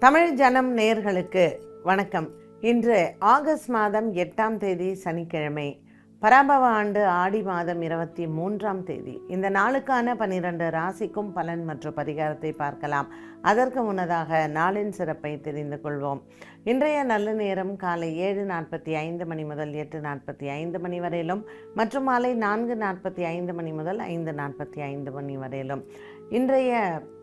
தமிழ் ஜனம் நேயர்களுக்கு வணக்கம். இன்று ஆகஸ்ட் மாதம் 8ஆம் தேதி சனிக்கிழமை, பராபவ ஆண்டு ஆடி மாதம் 23ஆம் தேதி. இந்த நாளுக்கான 12 ராசிக்கும் பலன் மற்றும் பரிகாரத்தை பார்க்கலாம். அதற்கு முன்னதாக நாளின் சிறப்பை தெரிந்து கொள்வோம். இன்றைய நல்ல நேரம் காலை 7:45 மணி முதல் 8:45 மணி வரையிலும் மற்றும் மாலை 4:45 மணி முதல் 5:45 மணி வரையிலும். இன்றைய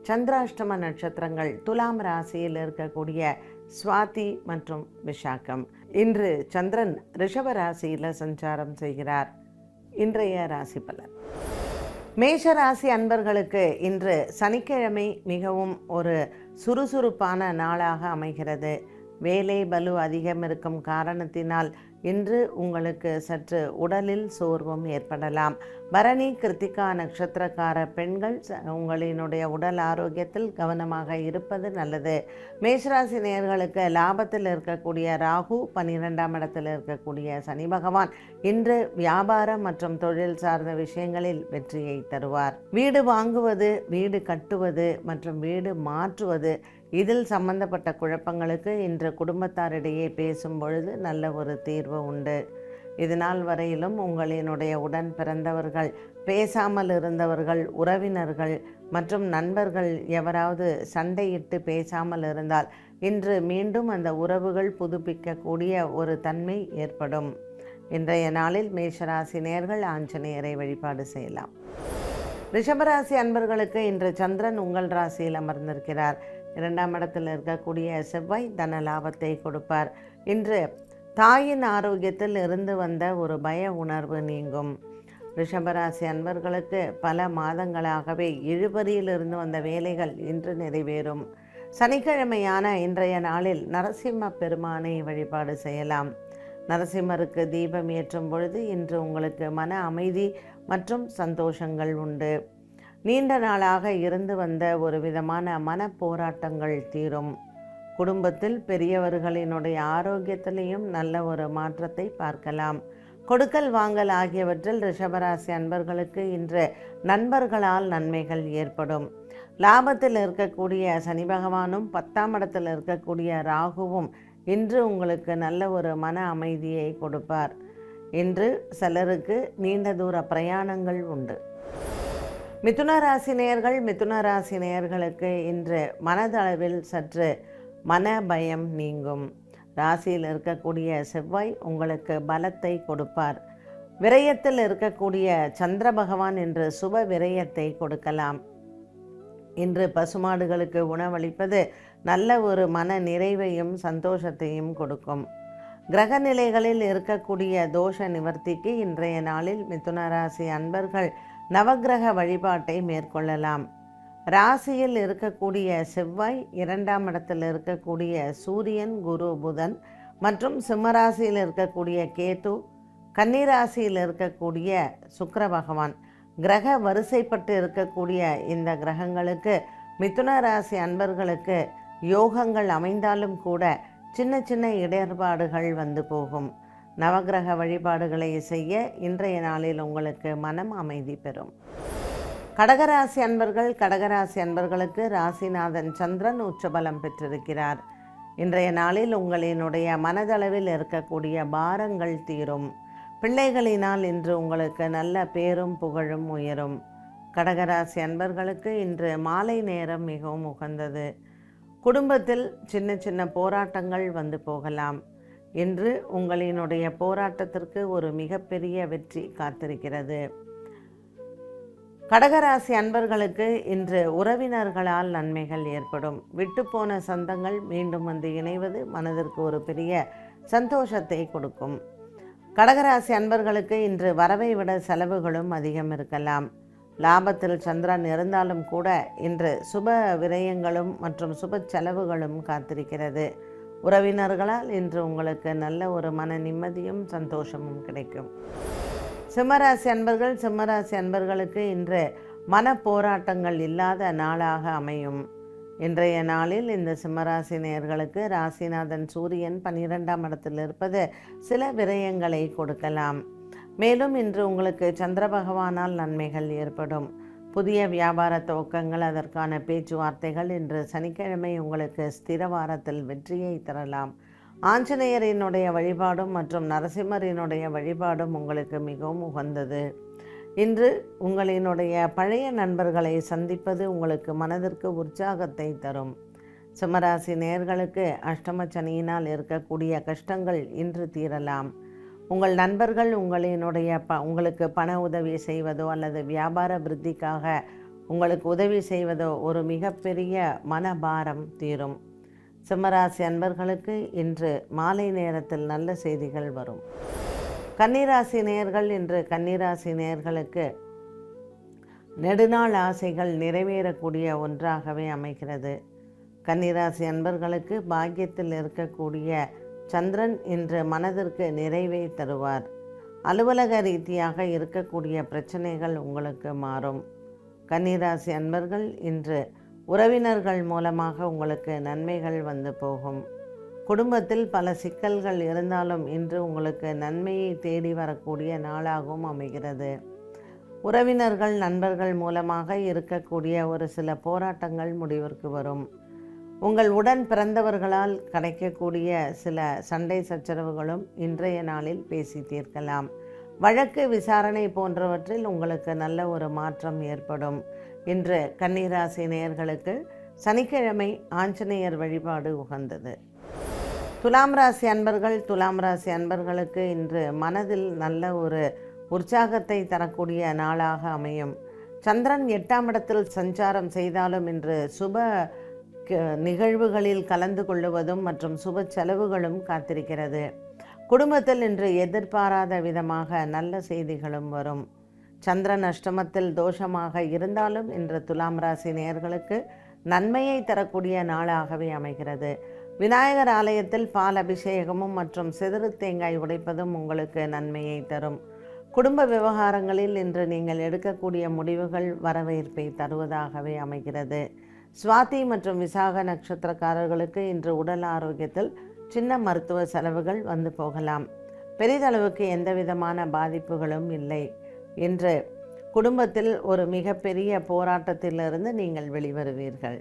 சந்திராஷ்டம நட்சத்திரங்கள் துலாம் ராசியில் இருக்கக்கூடிய சுவாதி மற்றும் விஷாகம். இன்று சந்திரன் ரிஷப ராசியில் சஞ்சாரம் செய்கிறார். இன்றைய ராசி பலன். மேஷ ராசி அன்பர்களுக்கு இன்று சனிக்கிழமை மிகவும் ஒரு சுறுசுறுப்பான நாளாக அமைகிறது. வேலை பளு அதிகம் இருக்கும் காரணத்தினால் இன்று உங்களுக்கு சற்று உடலில் சோர்வும் ஏற்படலாம். பரணி கிருத்திகா நட்சத்திரக்கார பெண்கள் உங்களினுடைய உடல் ஆரோக்கியத்தில் கவனமாக இருப்பது நல்லது. மேஷராசி நேயர்களுக்கு லாபத்தில் இருக்கக்கூடிய ராகு, 12ஆம் இடத்தில் இருக்கக்கூடிய சனி பகவான் இன்று வியாபாரம் மற்றும் தொழில் சார்ந்த விஷயங்களில் வெற்றியை தருவார். வீடு வாங்குவது, வீடு கட்டுவது மற்றும் வீடு மாற்றுவது, இதில் சம்பந்தப்பட்ட குழப்பங்களுக்கு இன்று குடும்பத்தாரிடையே பேசும் பொழுது நல்ல ஒரு தீர்வு உண்டு. இதனால் வரையிலும் உங்களினுடைய உடன் பிறந்தவர்கள், பேசாமல் இருந்தவர்கள், உறவினர்கள் மற்றும் நண்பர்கள் எவராவது சண்டையிட்டு பேசாமல் இருந்தால் இன்று மீண்டும் அந்த உறவுகள் புதுப்பிக்கக்கூடிய ஒரு தன்மை ஏற்படும். இன்றைய நாளில் மேஷராசி நேயர்கள் ஆஞ்சநேயரை வழிபாடு செய்யலாம். ரிஷபராசி அன்பர்களுக்கு இன்று சந்திரன் உங்கள் ராசியில் அமர்ந்திருக்கிறார். 2ஆம் இடத்தில் இருக்கக்கூடிய செவ்வாய் தன லாபத்தை கொடுப்பார். இன்று தாயின் ஆரோக்கியத்தில் இருந்து வந்த ஒரு பய உணர்வு நீங்கும். ரிஷபராசி அன்பர்களுக்கு பல மாதங்களாகவே இழுபறியிலிருந்து வந்த வேலைகள் இன்று நிறைவேறும். சனிக்கிழமையான இன்றைய நாளில் நரசிம்ம பெருமானை வழிபாடு செய்யலாம். நரசிம்மருக்கு தீபம் ஏற்றும் பொழுது இன்று உங்களுக்கு மன அமைதி மற்றும் சந்தோஷங்கள் உண்டு. நீண்ட நாளாக இருந்து வந்த ஒரு விதமான மன போராட்டங்கள் தீரும். குடும்பத்தில் பெரியவர்களினுடைய ஆரோக்கியத்திலையும் நல்ல ஒரு மாற்றத்தை பார்க்கலாம். கொடுக்கல் வாங்கல் ஆகியவற்றில் ரிஷபராசி அன்பர்களுக்கு இன்று நண்பர்களால் நன்மைகள் ஏற்படும். லாபத்தில் இருக்கக்கூடிய சனி பகவானும் 10ஆம் இடத்தில் இருக்கக்கூடிய ராகுவும் இன்று உங்களுக்கு நல்ல ஒரு மன அமைதியை கொடுப்பார். இன்று சிலருக்கு நீண்ட தூர பிரயாணங்கள் உண்டு. மிதுன ராசி நேயர்களுக்கு இன்று மனதளவில் சற்று மன பயம் நீங்கும். ராசியில் இருக்கக்கூடிய செவ்வாய் உங்களுக்கு பலத்தை கொடுப்பார். விரயத்தில் இருக்கக்கூடிய சந்திர பகவான் இன்று சுப விரயத்தை கொடுக்கலாம். இன்று பசுமாடுகளுக்கு உணவளிப்பது நல்ல ஒரு மன நிறைவையும் சந்தோஷத்தையும் கொடுக்கும். கிரக நிலைகளில் இருக்கக்கூடிய தோஷ நிவர்த்திக்கு இன்றைய நாளில் மிதுன ராசி அன்பர்கள் நவக்கிரக வழிபாட்டை மேற்கொள்ளலாம். ராசியில் இருக்கக்கூடிய செவ்வாய், 2ஆம் இடத்தில் இருக்கக்கூடிய சூரியன், குரு, புதன் மற்றும் சிம்மராசியில் இருக்கக்கூடிய கேது, கன்னிராசியில் இருக்கக்கூடிய சுக்கிர பகவான், கிரக வரிசைப்பட்டு இருக்கக்கூடிய இந்த கிரகங்களுக்கு மிதுன ராசி அன்பர்களுக்கு யோகங்கள் அமைந்தாலும் கூட சின்ன சின்ன இடர்பாடுகள் வந்து போகும். நவக்கிரக வழிபாடுகளை செய்ய இன்றைய நாளில் உங்களுக்கு மனம் அமைதி பெறும். கடகராசி அன்பர்களுக்கு ராசிநாதன் சந்திரன் உச்சபலம் பெற்றிருக்கிறார். இன்றைய நாளில் உங்களினுடைய மனதளவில் இருக்கக்கூடிய பாரங்கள் தீரும். பிள்ளைகளினால் இன்று உங்களுக்கு நல்ல பேரும் புகழும் உயரும். கடகராசி அன்பர்களுக்கு இன்று மாலை நேரம் மிகவும் உகந்தது. குடும்பத்தில் சின்ன சின்ன போராட்டங்கள் வந்து போகலாம். இன்று உங்களினுடைய போராட்டத்திற்கு ஒரு மிகப்பெரிய வெற்றி காத்திருக்கிறது. கடகராசி அன்பர்களுக்கு இன்று உறவினர்களால் நன்மைகள் ஏற்படும். விட்டுப்போன சொந்தங்கள் மீண்டும் வந்து இணைவது மனதிற்கு ஒரு பெரிய சந்தோஷத்தை கொடுக்கும். கடகராசி அன்பர்களுக்கு இன்று வரவை விட செலவுகளும் அதிகம் இருக்கலாம். லாபத்தில் சந்திரன் இருந்தாலும் கூட இன்று சுப விரயங்களும் மற்றும் சுப செலவுகளும் காத்திருக்கிறது. உறவினர்களால் இன்று உங்களுக்கு நல்ல ஒரு மன நிம்மதியும் சந்தோஷமும் கிடைக்கும். சிம்மராசி அன்பர்களுக்கு இன்று மன போராட்டங்கள் இல்லாத நாளாக அமையும். இன்றைய நாளில் இந்த சிம்மராசி நேயர்களுக்கு ராசிநாதன் சூரியன் 12ஆம் இடத்தில் இருப்பது சில விரயங்களை கொடுக்கலாம். மேலும் இன்று உங்களுக்கு சந்திர பகவானால் நன்மைகள் ஏற்படும். புதிய வியாபார துவக்கங்கள், அதற்கான பேச்சுவார்த்தைகள் இன்று சனிக்கிழமை உங்களுக்கு ஸ்திரவாரத்தில் வெற்றியை தரலாம். ஆஞ்சநேயரினுடைய வழிபாடும் மற்றும் நரசிம்மரினுடைய வழிபாடும் உங்களுக்கு மிகவும் உகந்தது. இன்று உங்களினுடைய பழைய நண்பர்களை சந்திப்பது உங்களுக்கு மனதிற்கு உற்சாகத்தை தரும். சிம்மராசி நேயர்களுக்கு அஷ்டம சனியினால் இருக்கக்கூடிய கஷ்டங்கள் இன்று தீரலாம். உங்கள் நண்பர்கள் உங்களுக்கு பண உதவி செய்வதோ அல்லது வியாபார விருத்திக்காக உங்களுக்கு உதவி செய்வதோ ஒரு மிகப்பெரிய மனபாரம் தீரும். சிம்மராசி அன்பர்களுக்கு இன்று மாலை நேரத்தில் நல்ல செய்திகள் வரும். கன்னிராசி நேயர்கள், இன்று கன்னிராசி நேயர்களுக்கு நெடுநாள் ஆசைகள் நிறைவேறக்கூடிய ஒன்றாகவே அமைகிறது. கன்னிராசி அன்பர்களுக்கு பாக்கியத்தில் இருக்கக்கூடிய சந்திரன் இன்று மனதிற்கு நிறைவை தருவார். அலுவலக ரீதியாக இருக்கக்கூடிய பிரச்சனைகள் உங்களுக்கு மாறும். கன்னிராசி அன்பர்கள், இன்று உறவினர்கள் மூலமாக உங்களுக்கு நன்மைகள் வந்து போகும். குடும்பத்தில் பல சிக்கல்கள் இருந்தாலும் இன்று உங்களுக்கு நன்மையை தேடி வரக்கூடிய நாளாகவும் அமைகிறது. உறவினர்கள் நண்பர்கள் மூலமாக இருக்கக்கூடிய ஒரு சில போராட்டங்கள் முடிவிற்கு வரும். உங்கள் உடன் பிறந்தவர்களால் கிடைக்கக்கூடிய சில சண்டை சச்சரவுகளும் இன்றைய நாளில் பேசி தீர்க்கலாம். வழக்கு விசாரணை போன்றவற்றில் உங்களுக்கு நல்ல ஒரு மாற்றம் ஏற்படும். இன்று கன்னிராசி நேயர்களுக்கு சனிக்கிழமை ஆஞ்சநேயர் வழிபாடு உகந்தது. துலாம் ராசி அன்பர்களுக்கு இன்று மனதில் நல்ல ஒரு உற்சாகத்தை தரக்கூடிய நாளாக அமையும். சந்திரன் 8ஆம் இடத்தில் சஞ்சாரம் செய்தாலும் இன்று சுப நிகழ்வுகளில் கலந்து கொள்ளுவதும் மற்றும் சுப செலவுகளும் காத்திருக்கிறது. குடும்பத்தில் இன்று எதிர்பாராத விதமாக நல்ல செய்திகளும் வரும். சந்திரன் அஷ்டமத்தில் தோஷமாக இருந்தாலும் இன்று துலாம் ராசி நேயர்களுக்கு நன்மையை தரக்கூடிய நாளாகவே அமைகிறது. விநாயகர் ஆலயத்தில் பால் அபிஷேகமும் மற்றும் சிதறு தேங்காய் உடைப்பதும் உங்களுக்கு நன்மையை தரும். குடும்ப விவகாரங்களில் இன்று நீங்கள் எடுக்கக்கூடிய முடிவுகள் வரவேற்பை தருவதாகவே அமைகிறது. சுவாதி மற்றும் விசாக நட்சத்திரக்காரர்களுக்கு இன்று உடல் ஆரோக்கியத்தில் சின்ன மருத்துவ செலவுகள் வந்து போகலாம். பெரிதளவுக்கு எந்த விதமான பாதிப்புகளும் இல்லை. இன்று குடும்பத்தில் ஒரு மிகப்பெரிய போராட்டத்திலிருந்து நீங்கள் வெளிவருவீர்கள்.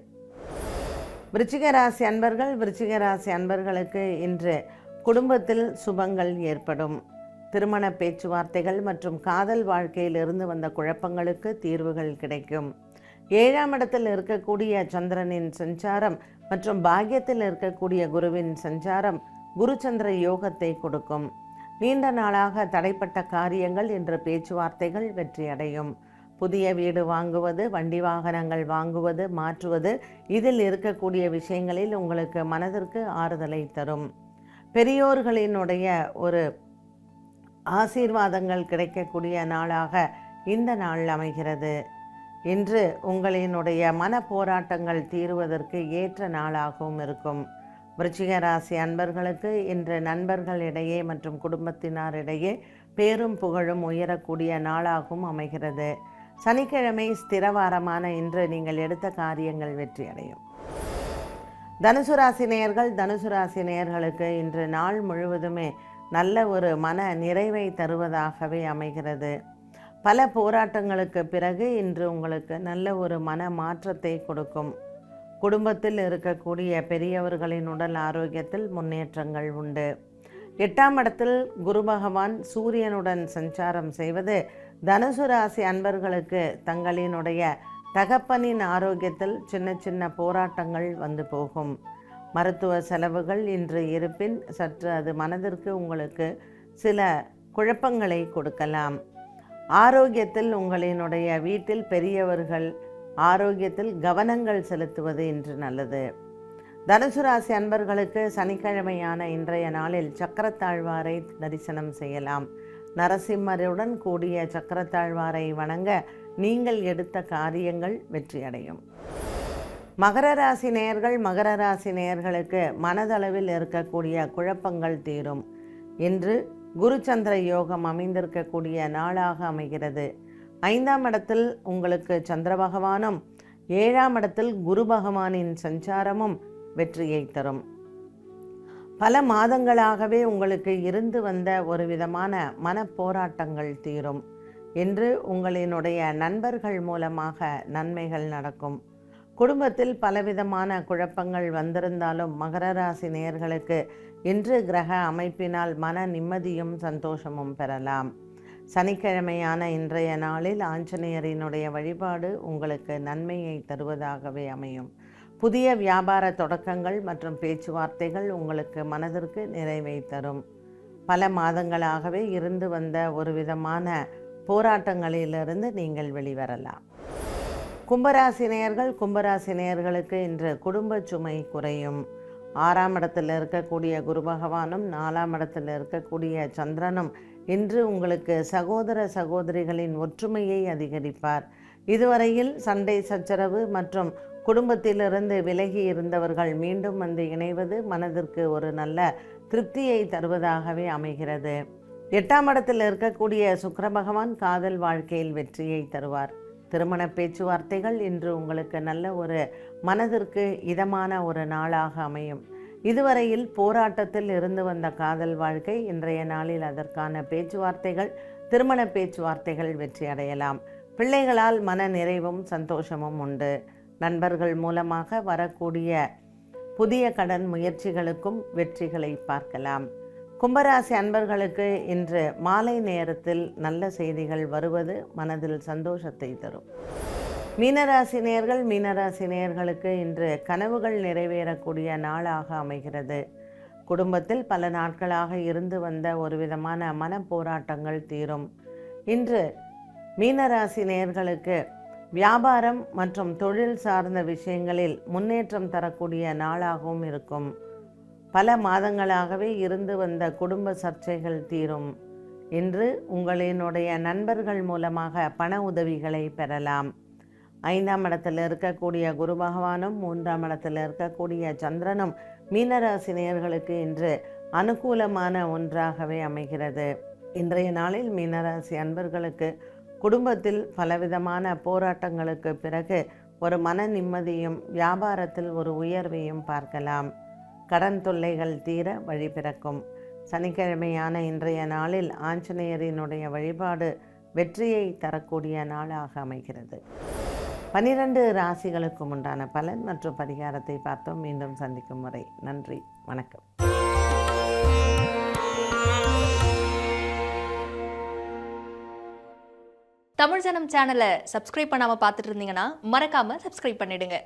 விருச்சிக ராசி அன்பர்களுக்கு இன்று குடும்பத்தில் சுபங்கள் ஏற்படும். திருமண பேச்சுவார்த்தைகள் மற்றும் காதல் வாழ்க்கையில் இருந்து வந்த குழப்பங்களுக்கு தீர்வுகள் கிடைக்கும். 7ஆம் இடத்தில் இருக்கக்கூடிய சந்திரனின் சஞ்சாரம் மற்றும் பாக்கியத்தில் இருக்கக்கூடிய குருவின் சஞ்சாரம் குரு சந்திர யோகத்தை கொடுக்கும். நீண்ட நாளாக தடைப்பட்ட காரியங்கள் என்ற பேச்சுவார்த்தைகள் வெற்றியடையும். புதிய வீடு வாங்குவது, வண்டி வாகனங்கள் வாங்குவது, மாற்றுவது, இதில் இருக்கக்கூடிய விஷயங்களில் உங்களுக்கு மனதிற்கு ஆறுதலை தரும். பெரியோர்களினுடைய ஒரு ஆசீர்வாதங்கள் கிடைக்கக்கூடிய நாளாக இந்த நாள் அமைகிறது. இன்று உங்களினுடைய மன போராட்டங்கள் தீருவதற்கு ஏற்ற நாளாகவும் இருக்கும். விருச்சிக ராசி அன்பர்களுக்கு இன்று நண்பர்களிடையே மற்றும் குடும்பத்தினரிடையே பேரும் புகழும் உயரக்கூடிய நாளாகவும் அமைகிறது. சனிக்கிழமை ஸ்திரவாரமான இன்று நீங்கள் எடுத்த காரியங்கள் வெற்றியடையும். தனுசு ராசி நேயர்களுக்கு இன்று நாள் முழுவதுமே நல்ல ஒரு மன நிறைவை தருவதாகவே அமைகிறது. பல போராட்டங்களுக்கு பிறகு இன்று உங்களுக்கு நல்ல ஒரு மன மாற்றத்தை கொடுக்கும். குடும்பத்தில் இருக்கக்கூடிய பெரியவர்களின் உடல் ஆரோக்கியத்தில் முன்னேற்றங்கள் உண்டு. 8ஆம் இடத்தில் குரு பகவான் சூரியனுடன் சஞ்சாரம் செய்வது தனுசு ராசி அன்பர்களுக்கு தங்களினுடைய தகப்பனின் ஆரோக்கியத்தில் சின்ன சின்ன போராட்டங்கள் வந்து போகும். மருத்துவ செலவுகள் இன்று இருப்பின் சற்று அது மனதிற்கு உங்களுக்கு சில குழப்பங்களை கொடுக்கலாம். ஆரோக்கியத்தில் உங்களினுடைய வீட்டில் பெரியவர்கள் ஆரோக்கியத்தில் கவனங்கள் செலுத்துவது இன்று நல்லது. தனுசு ராசி அன்பர்களுக்கு சனிக்கிழமையான இன்றைய நாளில் சக்கரத்தாழ்வாரை தரிசனம் செய்யலாம். நரசிம்மருடன் கூடிய சக்கரத்தாழ்வாரை வணங்க நீங்கள் எடுத்த காரியங்கள் வெற்றியடையும். மகர ராசி நேயர்களுக்கு மனதளவில் இருக்கக்கூடிய குழப்பங்கள் தீரும். இன்று குரு சந்திர யோகம் அமைந்திருக்கக்கூடிய நாளாக அமைகிறது. 5ஆம் இடத்தில் உங்களுக்கு சந்திர பகவானும் 7ஆம் இடத்தில் குரு பகவானின் சஞ்சாரமும் வெற்றியை தரும். பல மாதங்களாகவே உங்களுக்கு இருந்து வந்த ஒரு விதமான மன போராட்டங்கள் தீரும். இன்று உங்களினுடைய நண்பர்கள் மூலமாக நன்மைகள் நடக்கும். குடும்பத்தில் பலவிதமான குழப்பங்கள் வந்திருந்தாலும் மகர ராசி நேயர்களுக்கு இன்று கிரக அமைப்பினால் மன நிம்மதியும் சந்தோஷமும் பெறலாம். சனிக்கிழமையான இன்றைய நாளில் ஆஞ்சநேயரினுடைய வழிபாடு உங்களுக்கு நன்மையை தருவதாகவே அமையும். புதிய வியாபார தொடக்கங்கள் மற்றும் பேச்சுவார்த்தைகள் உங்களுக்கு மனதிற்கு நிறைவை தரும். பல மாதங்களாகவே இருந்து வந்த ஒரு விதமான போராட்டங்களிலிருந்து நீங்கள் வெளிவரலாம். கும்பராசினியர்களுக்கு இன்று குடும்ப சுமை குறையும். 6ஆம் இடத்தில் இருக்கக்கூடிய குரு பகவானும் 4ஆம் இடத்தில் இருக்கக்கூடிய சந்திரனும் இன்று உங்களுக்கு சகோதர சகோதரிகளின் ஒற்றுமையை அதிகரிப்பார். இதுவரையில் சண்டை சச்சரவு மற்றும் குடும்பத்திலிருந்து விலகி இருந்தவர்கள் மீண்டும் வந்து இணைவது மனதிற்கு ஒரு நல்ல திருப்தியை தருவதாகவே அமைகிறது. 8ஆம் இடத்தில் இருக்கக்கூடிய சுக்கிர பகவான் காதல் வாழ்க்கையில் வெற்றியை தருவார். திருமண பேச்சுவார்த்தைகள் இன்று உங்களுக்கு நல்ல ஒரு மனதிற்கு இதமான ஒரு நாளாக அமையும். இதுவரையில் போராட்டத்தில் இருந்து வந்த காதல் வாழ்க்கை இன்றைய நாளில் அதற்கான பேச்சுவார்த்தைகள், திருமண பேச்சுவார்த்தைகள் வெற்றி அடையலாம். பிள்ளைகளால் மன நிறைவும் சந்தோஷமும் உண்டு. நண்பர்கள் மூலமாக வரக்கூடிய புதிய கடன் முயற்சிகளுக்கும் வெற்றிகளை பார்க்கலாம். கும்பராசி அன்பர்களுக்கு இன்று மாலை நேரத்தில் நல்ல செய்திகள் வருவது மனதில் சந்தோஷத்தை தரும். மீனராசி நேயர்களுக்கு இன்று கனவுகள் நிறைவேறக்கூடிய நாளாக அமைகிறது. குடும்பத்தில் பல நாட்களாக இருந்து வந்த ஒரு விதமான மன போராட்டங்கள் தீரும். இன்று மீனராசி நேயர்களுக்கு வியாபாரம் மற்றும் தொழில் சார்ந்த விஷயங்களில் முன்னேற்றம் தரக்கூடிய நாளாகவும் இருக்கும். பல மாதங்களாகவே இருந்து வந்த குடும்ப சர்ச்சைகள் தீரும். இன்று உங்களினுடைய நண்பர்கள் மூலமாக பண உதவிகளை பெறலாம். 5ஆம் இடத்தில் இருக்கக்கூடிய குரு பகவானும் 3ஆம் இடத்தில் இருக்கக்கூடிய சந்திரனும் மீனராசி நேயர்களுக்கு இன்று அனுகூலமான ஒன்றாகவே அமைகிறது. இன்றைய நாளில் மீனராசி அன்பர்களுக்கு குடும்பத்தில் பலவிதமான போராட்டங்களுக்கு பிறகு ஒரு மன நிம்மதியும் வியாபாரத்தில் ஒரு உயர்வையும் பார்க்கலாம். கடன் தொல்லைகள் தீர வழி பிறக்கும். சனிக்கிழமையான இன்றைய நாளில் ஆஞ்சநேயரினுடைய வழிபாடு வெற்றியை தரக்கூடிய நாளாக அமைகிறது. 12 ராசிகளுக்கும் உண்டான பலன் மற்றும் பரிகாரத்தை பார்த்தோம். மீண்டும் சந்திக்கும் வரை நன்றி, வணக்கம். தமிழ் ஜனம் சேனலை சப்ஸ்கிரைப் பண்ணாம பார்த்துட்டு இருந்தீங்கன்னா மறக்காம சப்ஸ்கிரைப் பண்ணிடுங்க.